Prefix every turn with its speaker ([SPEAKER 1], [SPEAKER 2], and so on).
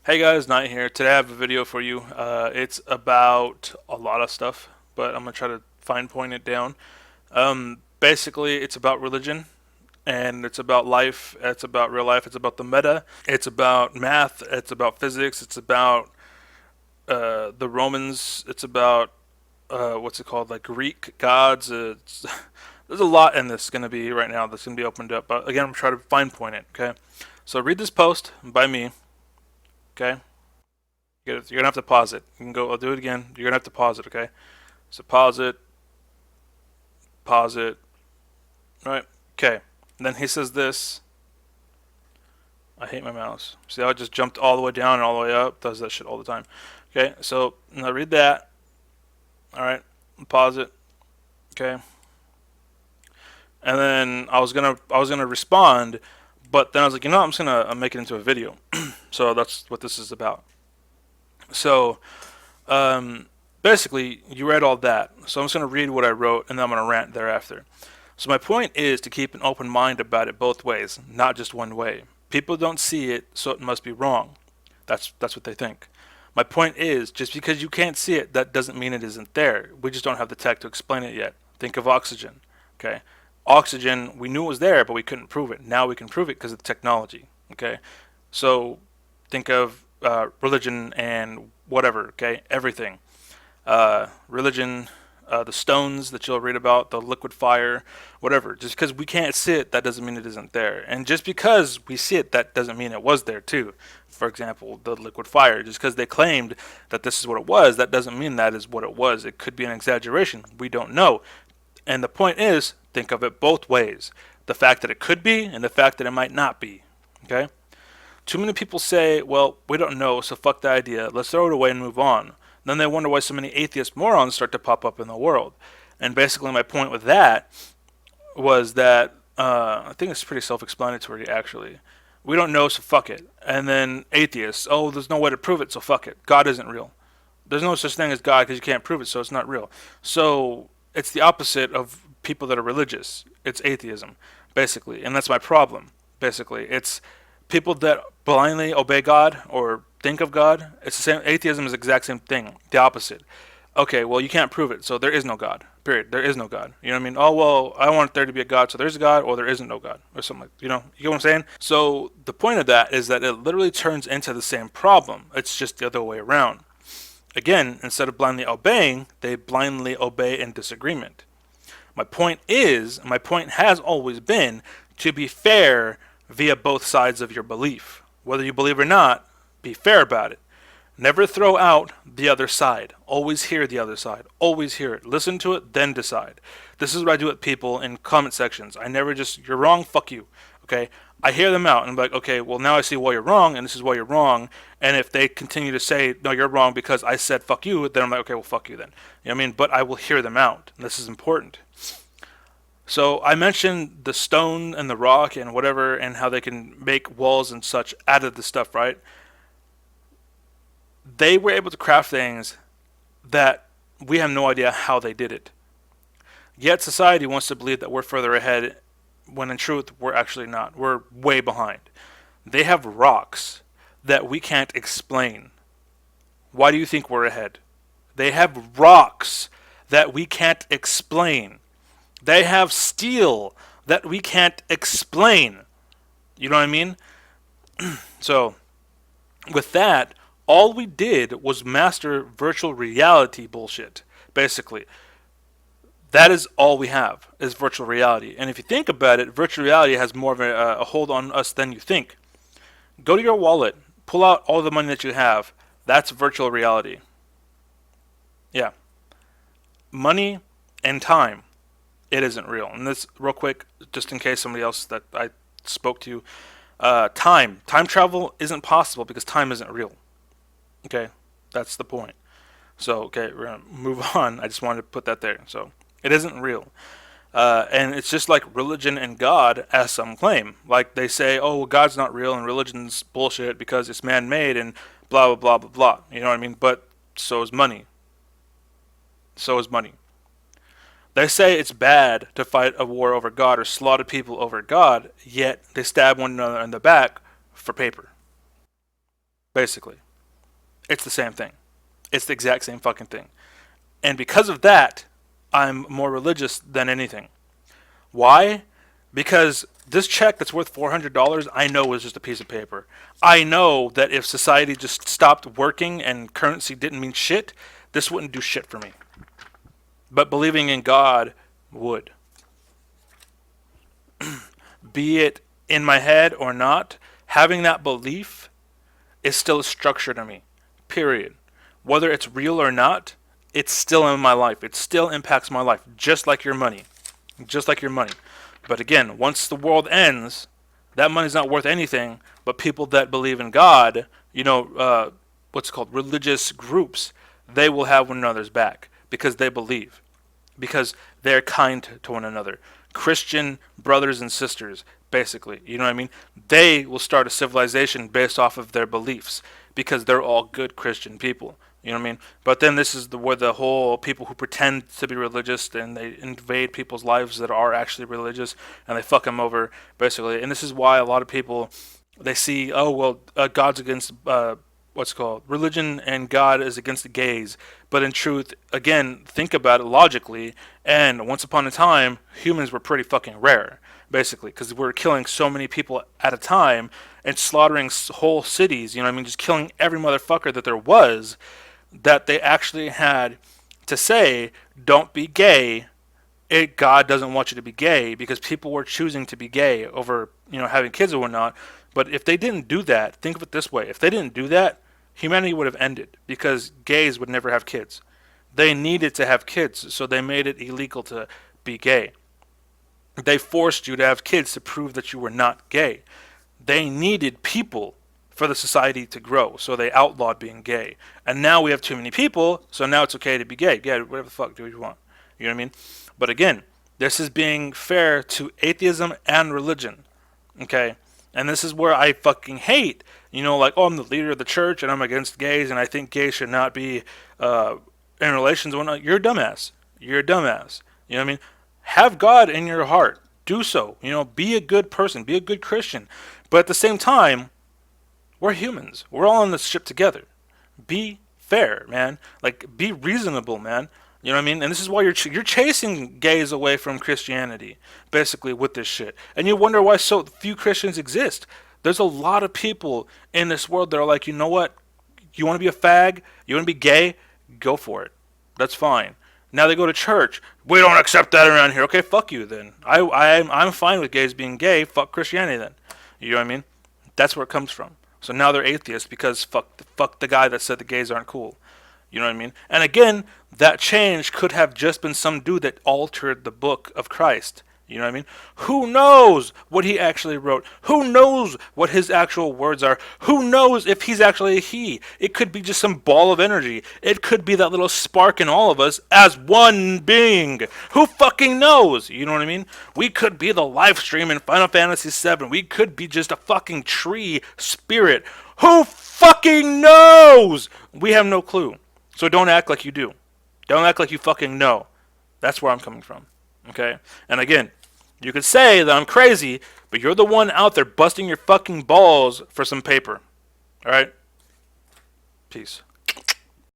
[SPEAKER 1] Hey guys, Knight here. Today I have a video for you. It's about a lot of stuff, but I'm gonna try to fine point it down. Basically, it's about religion, and it's about life. It's about real life. It's about the meta. It's about math. It's about physics. It's about the Romans. It's about what's it called, like Greek gods. There's a lot in this gonna be right now that's gonna be opened up. But again, I'm trying to fine point it. Okay, so read this post by me. Okay. You're gonna have to pause it. You can go. I'll do it again. You're gonna have to pause it. Okay. So pause it. Pause it. Right. Okay. And then he says this. I hate my mouse. See how it just jumped all the way down and all the way up? Does that shit all the time. Okay. So now read that. All right. Pause it. Okay. And then I was gonna respond, but then I was like, I'm just gonna make it into a video. So that's what this is about. So um, basically, you read all that. So I'm just gonna read what I wrote, and then I'm gonna rant thereafter. So my point is to keep an open mind about it both ways, not just one way. People don't see it, so it must be wrong. That's what they think. My point is, just because you can't see it, that doesn't mean it isn't there. We just don't have the tech to explain it yet. Think of oxygen. Okay, oxygen, we knew it was there, but we couldn't prove it. Now we can prove it because of the technology. Okay, so think of religion and whatever. Okay, everything. Religion, the stones that you'll read about, the liquid fire, whatever. Just because we can't see it, that doesn't mean it isn't there. And just because we see it, that doesn't mean it was there too. For example, the liquid fire. Just because they claimed that this is what it was, that doesn't mean that is what it was. It could be an exaggeration. We don't know. And the point is, think of it both ways. The fact that it could be and the fact that it might not be. Okay? Too many people say, well, we don't know, so fuck the idea. Let's throw it away and move on. Then they wonder why so many atheist morons start to pop up in the world. And basically, my point with that was that I think it's pretty self explanatory, actually. We don't know, so fuck it. And then atheists, oh, there's no way to prove it, so fuck it. God isn't real. There's no such thing as God because you can't prove it, so it's not real. So it's the opposite of people that are religious. It's atheism, basically. And that's my problem, basically. It's people that blindly obey God or think of God. It's the same. Atheism is the exact same thing, the opposite. Okay, well, you can't prove it, so there is no God. Period. There is no God. You know what I mean? Oh, well, I want there to be a God, so there's a God, or there isn't no God, or something like, you get what I'm saying? So the point of that is that it literally turns into the same problem. It's just the other way around. Again, instead of blindly obeying, they blindly obey in disagreement. My point has always been to be fair via both sides of your belief. Whether you believe or not, be fair about it. Never throw out the other side. Always hear the other side. Always hear it. Listen to it, then decide. This is what I do with people in comment sections. I never just, you're wrong, fuck you. Okay? I hear them out and I'm like, okay, well, now I see why you're wrong, and this is why you're wrong. And if they continue to say, no, you're wrong because I said fuck you, then I'm like, okay, well, fuck you then. You know what I mean? But I will hear them out. And this is important. So I mentioned the stone and the rock and whatever, and how they can make walls and such out of the stuff, right? They were able to craft things that we have no idea how they did it. Yet society wants to believe that we're further ahead when in truth we're actually not. We're way behind. They have rocks that we can't explain. Why do you think we're ahead? They have rocks that we can't explain. They have steel that we can't explain. You know what I mean? So, with that, all we did was master virtual reality bullshit, basically. That is all we have is virtual reality. And if you think about it, virtual reality has more of a hold on us than you think. Go to your wallet, pull out all the money that you have. That's virtual reality. Yeah. Money and time. It isn't real. And this, real quick, just in case somebody else that I spoke to, time travel isn't possible because time isn't real. Okay, that's the point. So, okay, we're gonna move on. I just wanted to put that there. So, it isn't real. And it's just like religion and God, as some claim. Like they say, oh, well, God's not real and religion's bullshit because it's man made and blah, blah, blah, blah, blah. You know what I mean? But so is money. So is money. They say it's bad to fight a war over God or slaughter people over God, yet they stab one another in the back for paper. basically. It's the same thing. It's the exact same fucking thing. And because of that, I'm more religious than anything. Why? Because this check that's worth $400, I know is just a piece of paper. I know that if society just stopped working and currency didn't mean shit, this wouldn't do shit for me. But believing in God would. Be it in my head or not, having that belief is still a structure to me. Period. Whether it's real or not, it's still in my life. It still impacts my life, just like your money. Just like your money. But again, once the world ends, that money's not worth anything. But people that believe in God, what's it called, religious groups, they will have one another's back because they believe, because they're kind to one another. Christian brothers and sisters, basically, you know what I mean? They will start a civilization based off of their beliefs because they're all good Christian people. You know what I mean? But then this is where the whole people who pretend to be religious and they invade people's lives that are actually religious and they fuck them over, basically. And this is why a lot of people, they see, oh, well, God's against, what's it called? Religion and God is against the gays. But in truth, again, think about it logically. And once upon a time, humans were pretty fucking rare, basically, because we were killing so many people at a time and slaughtering whole cities, you know what I mean? Just killing every motherfucker that there was, that they actually had to say, don't be gay. God doesn't want you to be gay, because people were choosing to be gay over, having kids or whatnot. But if they didn't do that, think of it this way. If they didn't do that, humanity would have ended, because gays would never have kids. They needed to have kids, so they made it illegal to be gay. They forced you to have kids to prove that you were not gay. They needed people for the society to grow, so they outlawed being gay. And now we have too many people, so now it's okay to be gay. Yeah, whatever the fuck, do what you want. You know what I mean? But again, this is being fair to atheism and religion. Okay? And this is where I fucking hate, like, oh, I'm the leader of the church and I'm against gays and I think gays should not be in relations and whatnot. You're a dumbass. You're a dumbass. You know what I mean? Have God in your heart. Do so. Be a good person. Be a good Christian. But at the same time, we're humans. We're all on this ship together. Be fair, man. Like, be reasonable, man. You know what I mean? And this is why you're chasing gays away from Christianity, basically, with this shit. And you wonder why so few Christians exist. There's a lot of people in this world that are like, you know what? You want to be a fag? You want to be gay? Go for it. That's fine. Now they go to church. We don't accept that around here. Okay, fuck you then. I'm fine with gays being gay. Fuck Christianity then. You know what I mean? That's where it comes from. So now they're atheists because fuck the guy that said the gays aren't cool. You know what I mean? And again, that change could have just been some dude that altered the book of Christ. You know what I mean? Who knows what he actually wrote? Who knows what his actual words are? Who knows if he's actually a he? It could be just some ball of energy. It could be that little spark in all of us as one being. Who fucking knows? You know what I mean? We could be the live stream in Final Fantasy VII. We could be just a fucking tree spirit. Who fucking knows? We have no clue. So don't act like you do. Don't act like you fucking know. That's where I'm coming from. Okay? And again, you could say that I'm crazy, but you're the one out there busting your fucking balls for some paper. Alright? Peace.